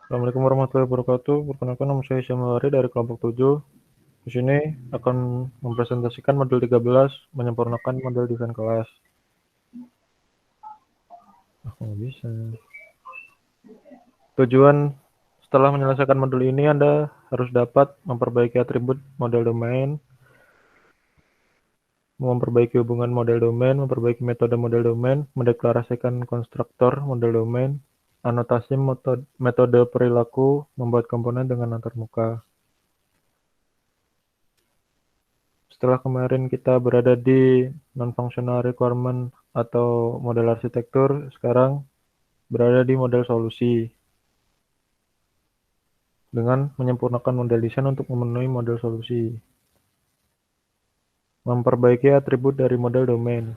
Assalamualaikum warahmatullahi wabarakatuh. Perkenalkan nama saya Syamil Hari dari kelompok 7. Di sini akan mempresentasikan modul 13, menyempurnakan model desain kelas. Nggak bisa. Tujuan setelah menyelesaikan modul ini, Anda harus dapat memperbaiki atribut model domain, memperbaiki hubungan model domain, memperbaiki metode model domain, mendeklarasikan konstruktor model domain, anotasi metode perilaku, membuat komponen dengan antarmuka. Setelah kemarin kita berada di non-functional requirement atau model arsitektur, sekarang berada di model solusi dengan menyempurnakan model desain untuk memenuhi model solusi. Memperbaiki atribut dari model domain.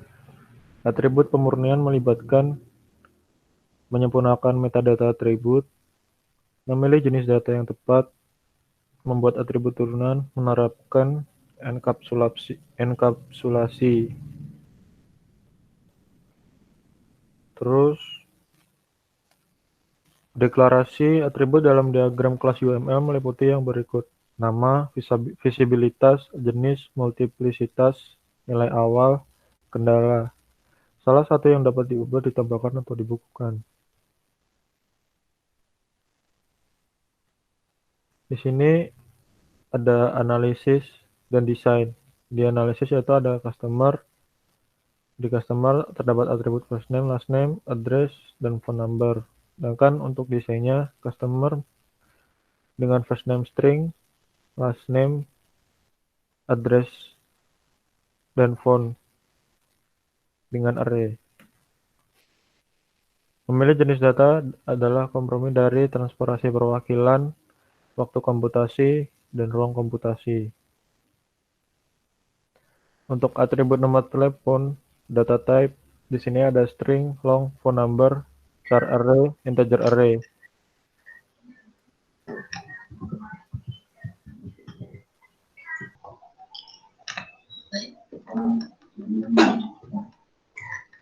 Atribut pemurnian melibatkan menyempurnakan metadata atribut, memilih jenis data yang tepat, membuat atribut turunan, menerapkan enkapsulasi. Terus deklarasi atribut dalam diagram kelas UML meliputi yang berikut: nama, visibilitas, jenis, multiplisitas, nilai awal, kendala. Salah satu yang dapat diubah, ditambahkan, atau dibukukan. Di sini ada analisis dan desain. Di analisis yaitu ada customer. Di customer terdapat atribut first name, last name, address, dan phone number. Sedangkan untuk desainnya, customer dengan first name string, last name, address, dan phone dengan array. Memilih jenis data adalah kompromi dari transparansi perwakilan, waktu komputasi, dan ruang komputasi. Untuk atribut nomor telepon, data type, di sini ada string, long, phone number, char array, integer array.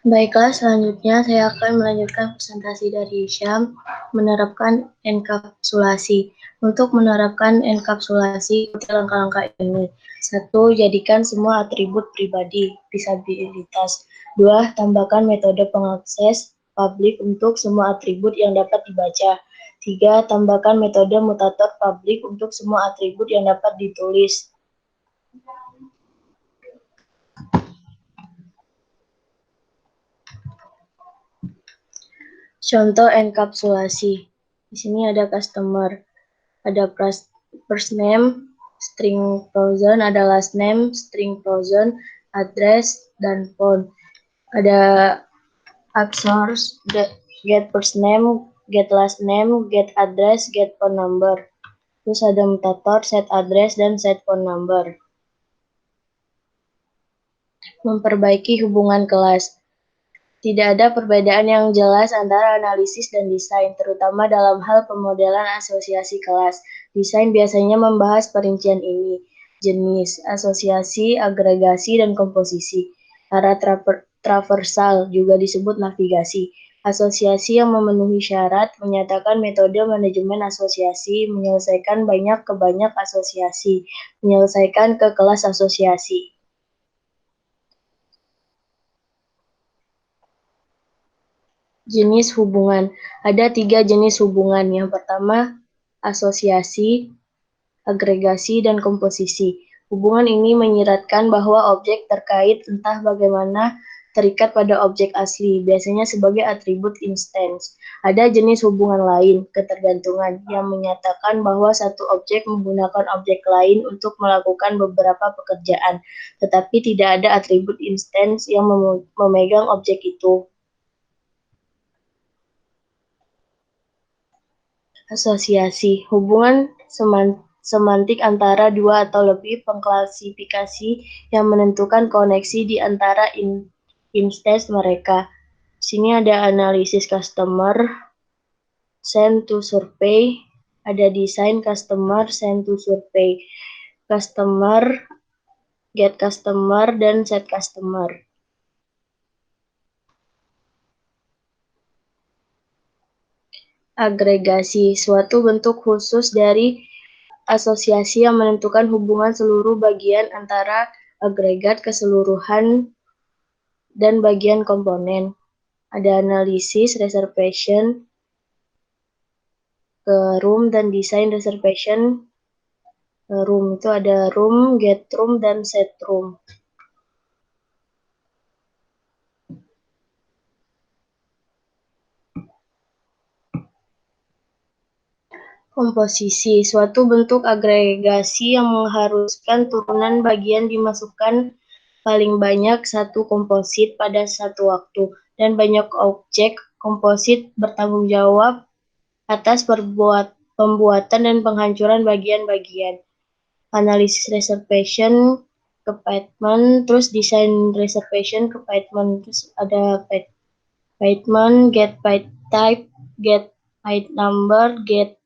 Baiklah, selanjutnya saya akan melanjutkan presentasi dari Syam, menerapkan enkapsulasi. Untuk menerapkan enkapsulasi, langkah-langkah ini. 1. Jadikan semua atribut pribadi, disabilitas. 2. Tambahkan metode pengakses publik untuk semua atribut yang dapat dibaca. 3. Tambahkan metode mutator publik untuk semua atribut yang dapat ditulis. Contoh enkapsulasi. Di sini ada customer, ada first name, string frozen, ada last name, string frozen, address, dan phone. Ada accessors, get first name, get last name, get address, get phone number. Terus ada mutator, set address, dan set phone number. Memperbaiki hubungan kelas. Tidak ada perbedaan yang jelas antara analisis dan desain, terutama dalam hal pemodelan asosiasi kelas. Desain biasanya membahas perincian ini: jenis, asosiasi, agregasi, dan komposisi. Arah traversal juga disebut navigasi. Asosiasi yang memenuhi syarat menyatakan metode manajemen asosiasi, menyelesaikan banyak ke banyak asosiasi, menyelesaikan ke kelas asosiasi. Jenis hubungan. Ada 3 jenis hubungan. Yang pertama, asosiasi, agregasi, dan komposisi. Hubungan ini menyiratkan bahwa objek terkait entah bagaimana terikat pada objek asli, biasanya sebagai atribut instance. Ada jenis hubungan lain, ketergantungan, yang menyatakan bahwa satu objek menggunakan objek lain untuk melakukan beberapa pekerjaan, tetapi tidak ada atribut instance yang memegang objek itu. Asosiasi, hubungan semantik antara dua atau lebih pengklasifikasi yang menentukan koneksi di antara instance mereka. Sini ada analisis customer, send to survey, ada desain customer, send to survey, customer, get customer, dan set customer. Agregasi, suatu bentuk khusus dari asosiasi yang menentukan hubungan seluruh bagian antara agregat keseluruhan dan bagian komponen. Ada analisis, reservation, room, dan desain reservation. Room itu ada room, get room, dan set room. Komposisi, suatu bentuk agregasi yang mengharuskan turunan bagian dimasukkan paling banyak satu komposit pada satu waktu, dan banyak objek komposit bertanggung jawab atas pembuatan dan penghancuran bagian-bagian. Analisis reservation ke Python, terus desain reservation ke Python, terus ada Python, get Python type, get Python number, get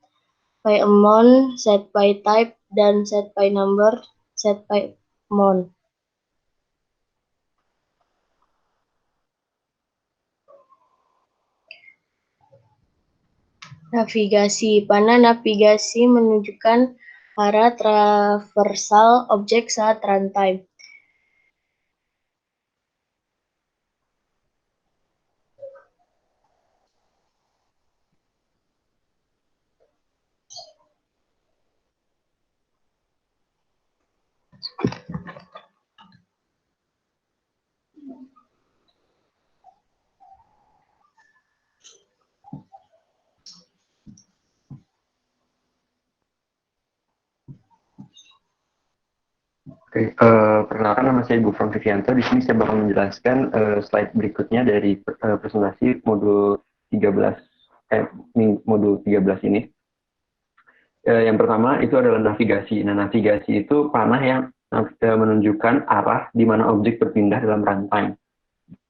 by amount, set by type, dan set by number, set by amount. Navigasi. Panah navigasi menunjukkan arah traversal objek saat runtime. Oke, perkenalkan nama saya Gufron Vivianto. Di sini saya bakal menjelaskan slide berikutnya dari presentasi modul 13 modul 13 ini. Yang pertama itu adalah navigasi. Nah, navigasi itu panah yang menunjukkan arah di mana objek berpindah dalam runtime.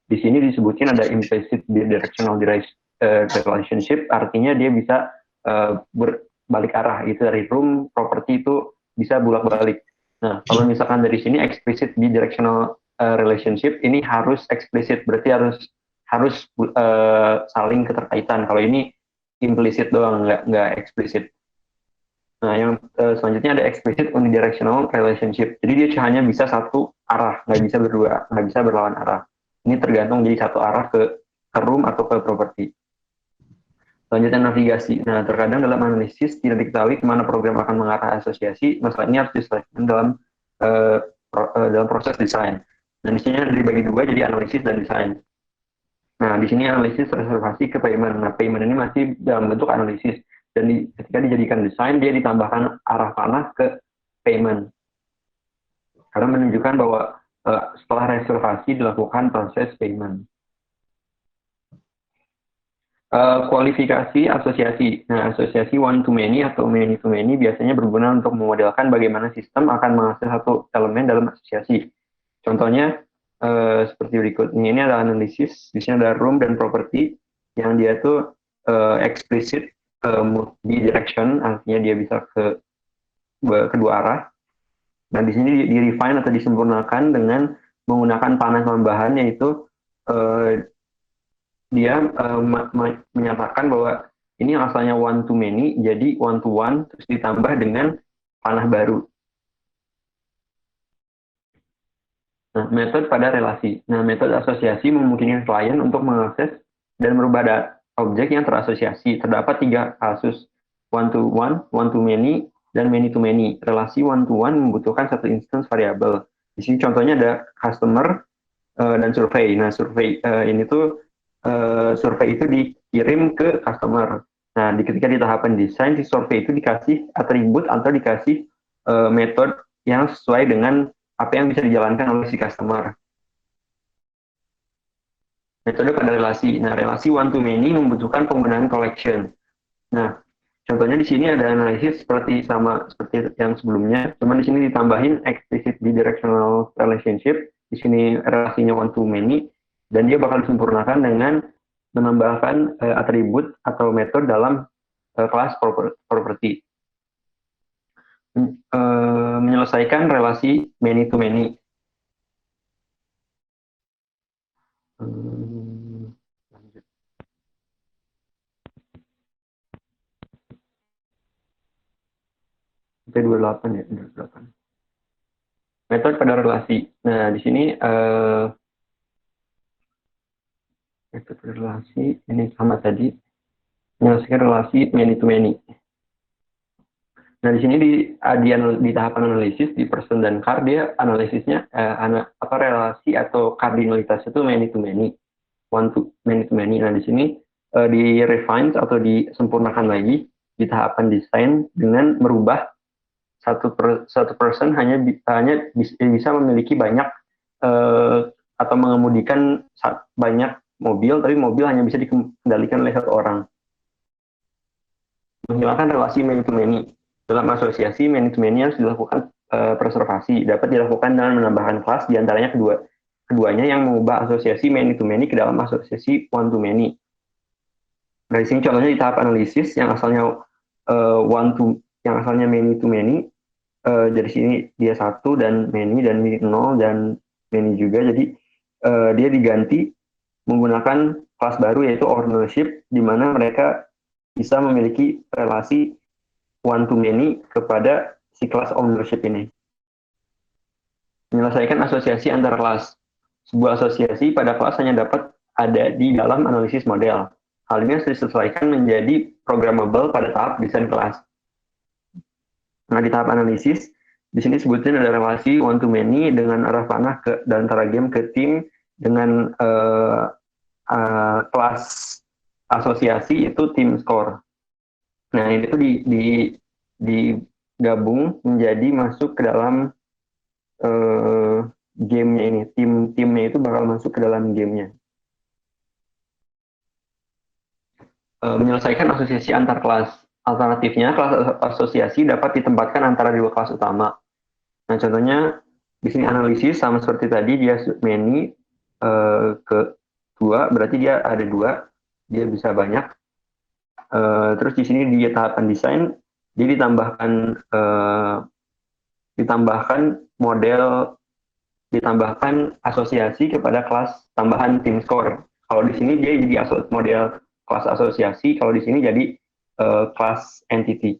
Di sini disebutkan ada implicit bidirectional relationship, artinya dia bisa berbalik arah. Itu dari room property itu bisa bolak-balik. Nah, kalau misalkan dari sini explicit bidirectional relationship ini harus eksplisit, berarti harus saling keterkaitan. Kalau ini implicit doang, nggak eksplisit. Nah, yang selanjutnya ada explicit unidirectional relationship. Jadi dia hanya bisa satu arah, nggak bisa berdua, nggak bisa berlawan arah. Ini tergantung jadi satu arah ke room atau ke property. Selanjutnya navigasi. Nah, terkadang dalam analisis tidak diketahui kemana program akan mengarah asosiasi. Masalah ini harus diselesaikan dalam proses desain. Nah, di sini dibagi dua, jadi analisis dan desain. Nah, di sini analisis reservasi ke payment. Nah, payment ini masih dalam bentuk analisis. Dan ketika dijadikan desain, dia ditambahkan arah panah ke payment. Karena menunjukkan bahwa setelah reservasi dilakukan proses payment. Kualifikasi asosiasi. Nah, asosiasi one to many atau many to many biasanya berguna untuk memodelkan bagaimana sistem akan menghasilkan satu elemen dalam asosiasi. Contohnya seperti berikut. Ini ada analisis, di sini ada room dan property yang dia tuh explicit bidirection, artinya dia bisa ke kedua arah. Nah, di sini di refine atau disempurnakan dengan menggunakan panah tambahan, yaitu dia menyatakan bahwa ini asalnya one to many, jadi one to one, terus ditambah dengan panah baru. Nah, metode pada relasi. Nah, metode asosiasi memungkinkan klien untuk mengakses dan merubah objek yang terasosiasi. Terdapat 3 kasus, one to many, dan many to many. Relasi one to one membutuhkan satu instance variabel. Di sini contohnya ada customer dan survei. Nah, survei ini tuh survei itu dikirim ke customer. Nah, ketika di tahapan desain, si survei itu dikasih atribut atau dikasih metode yang sesuai dengan apa yang bisa dijalankan oleh si customer. Metode pada relasi. Nah, relasi one to many membutuhkan penggunaan collection. Nah, contohnya di sini ada analisis seperti yang sebelumnya, cuman di sini ditambahin explicit bidirectional relationship. Di sini relasinya one to many, dan dia bakal disempurnakan dengan menambahkan atribut atau metode dalam kelas property. Menyelesaikan relasi many to many. sampai 28 ya, 28. Metode pada relasi. Nah, di sini metode relasi ini sama tadi, menyelesaikan relasi many to many. Nah, di sini di tahapan analisis di person dan car, dia analisisnya relasi atau kardinalitas itu many to many, many to many. Nah, di sini di refine atau disempurnakan lagi di tahapan desain dengan merubah satu person hanya bisa memiliki banyak atau mengemudikan banyak mobil, tapi mobil hanya bisa dikendalikan oleh satu orang. Menghilangkan relasi many to many. Dalam asosiasi, many to many harus dilakukan preservasi. Dapat dilakukan dengan menambahkan kelas, diantaranya keduanya yang mengubah asosiasi many to many ke dalam asosiasi one to many. Nah, di sini contohnya di tahap analisis yang asalnya many to many, dari sini dia 1 dan many 0 dan many juga. Jadi dia diganti menggunakan kelas baru yaitu ownership, di mana mereka bisa memiliki relasi one to many kepada si kelas ownership ini. Menyelesaikan asosiasi antar kelas. Sebuah asosiasi pada kelas hanya dapat ada di dalam analisis model. Hal ini harus diselesaikan menjadi programmable pada tahap desain kelas. Nah, di tahap analisis, di sini sebutin ada relasi one to many dengan arah panah dan antara game ke tim dengan kelas asosiasi itu tim score. Nah, ini tuh digabung menjadi masuk ke dalam gamenya ini. Timnya itu bakal masuk ke dalam gamenya. Menyelesaikan asosiasi antar kelas. Alternatifnya, kelas asosiasi dapat ditempatkan antara dua kelas utama. Nah, contohnya di sini analisis sama seperti tadi, dia many ke 2, berarti dia ada 2, dia bisa banyak. Terus di sini di tahapan desain, dia ditambahkan asosiasi kepada kelas tambahan tim score. Kalau di sini dia jadi model kelas asosiasi, kalau di sini jadi kelas entity.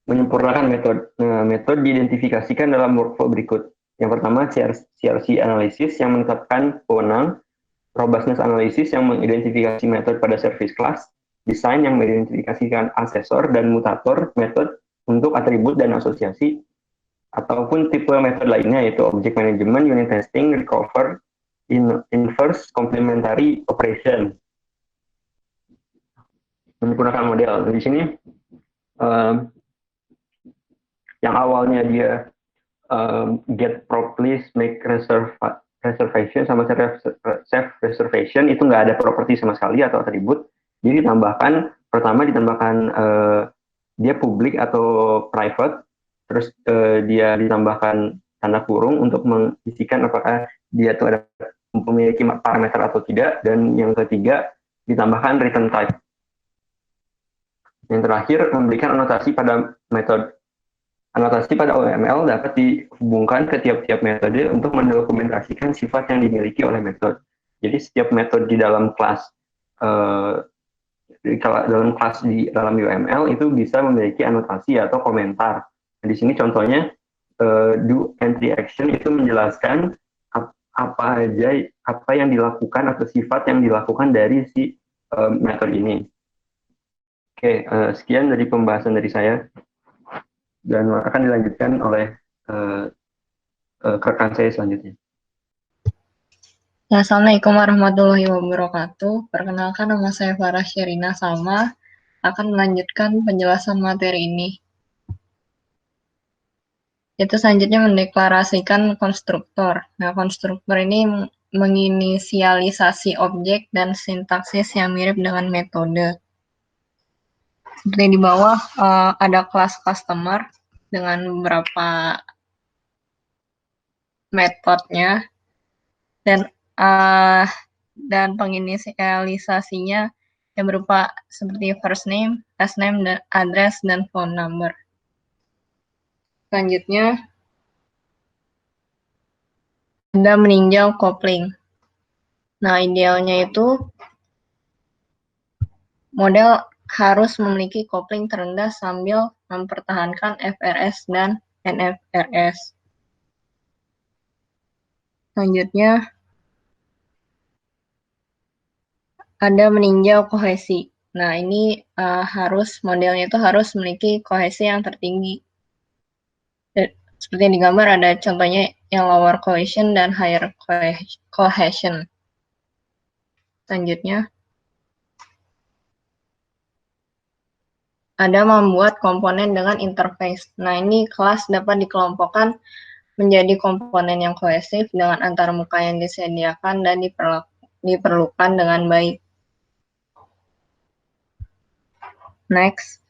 Menyempurnakan metode. Nah, metode diidentifikasikan dalam workflow berikut. Yang pertama, CRC analysis yang menetapkan wewenang, robustness analysis yang mengidentifikasi metode pada service class, desain yang mengidentifikasikan asesor dan mutator metode untuk atribut dan asosiasi, ataupun tipe metode lainnya yaitu object management, unit testing, recover, inverse, complementary operation. Menyempurnakan model. Di sini yang awalnya dia get properties, make reservation sama self reservation itu nggak ada properti sama sekali atau atribut. Jadi pertama ditambahkan dia public atau private, terus dia ditambahkan tanda kurung untuk mengisikan apakah dia itu ada memiliki parameter atau tidak, dan yang ketiga ditambahkan return type. Yang terakhir, memberikan anotasi pada metode. Anotasi pada OML dapat dihubungkan ke tiap-tiap metode untuk mendokumentasikan sifat yang dimiliki oleh metode. Jadi setiap metode di dalam kelas di dalam UML itu bisa memiliki anotasi atau komentar. Nah, di sini contohnya do entry action itu menjelaskan apa yang dilakukan atau sifat yang dilakukan dari si metode ini. Oke, sekian dari pembahasan dari saya. Dan akan dilanjutkan oleh rekan saya selanjutnya. Assalamualaikum warahmatullahi wabarakatuh. Perkenalkan, nama saya Farah Sherina Salma, akan melanjutkan penjelasan materi ini. Itu selanjutnya mendeklarasikan konstruktor. Nah, konstruktor ini menginisialisasi objek dan sintaksis yang mirip dengan metode. Seperti di bawah ada kelas customer dengan beberapa metodenya dan penginisialisasinya yang berupa seperti first name, last name, dan address dan phone number. Selanjutnya ada meninjau coupling. Nah, idealnya itu model harus memiliki coupling terendah sambil mempertahankan FRS dan NFRS. Selanjutnya, ada meninjau kohesi. Nah, ini modelnya itu harus memiliki kohesi yang tertinggi. Seperti yang digambar ada contohnya yang lower cohesion dan higher cohesion. Selanjutnya, ada membuat komponen dengan interface. Nah, ini kelas dapat dikelompokkan menjadi komponen yang kohesif dengan antarmuka yang disediakan dan diperlukan dengan baik. Next.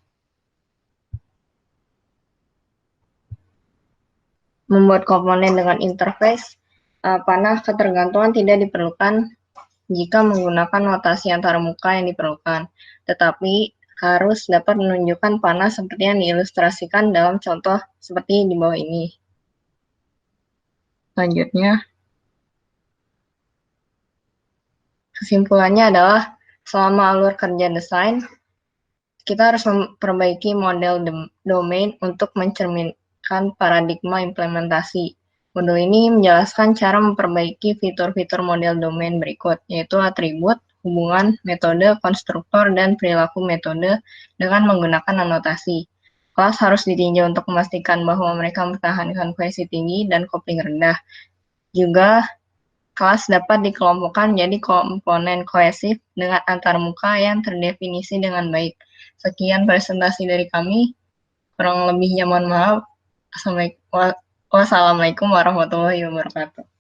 Membuat komponen dengan interface, panah ketergantungan tidak diperlukan jika menggunakan notasi antarmuka yang diperlukan, tetapi harus dapat menunjukkan panah seperti yang diilustrasikan dalam contoh seperti di bawah ini. Selanjutnya, kesimpulannya adalah selama alur kerja desain, kita harus memperbaiki model domain untuk mencerminkan paradigma implementasi. Modul ini menjelaskan cara memperbaiki fitur-fitur model domain berikut, yaitu atribut, hubungan, metode, konstruktor, dan perilaku metode dengan menggunakan anotasi. Kelas harus ditinjau untuk memastikan bahwa mereka mempertahankan kohesi tinggi dan kopling rendah. Juga, kelas dapat dikelompokkan menjadi komponen kohesif dengan antarmuka yang terdefinisi dengan baik. Sekian presentasi dari kami. Kurang lebihnya mohon maaf. Wassalamualaikum warahmatullahi wabarakatuh.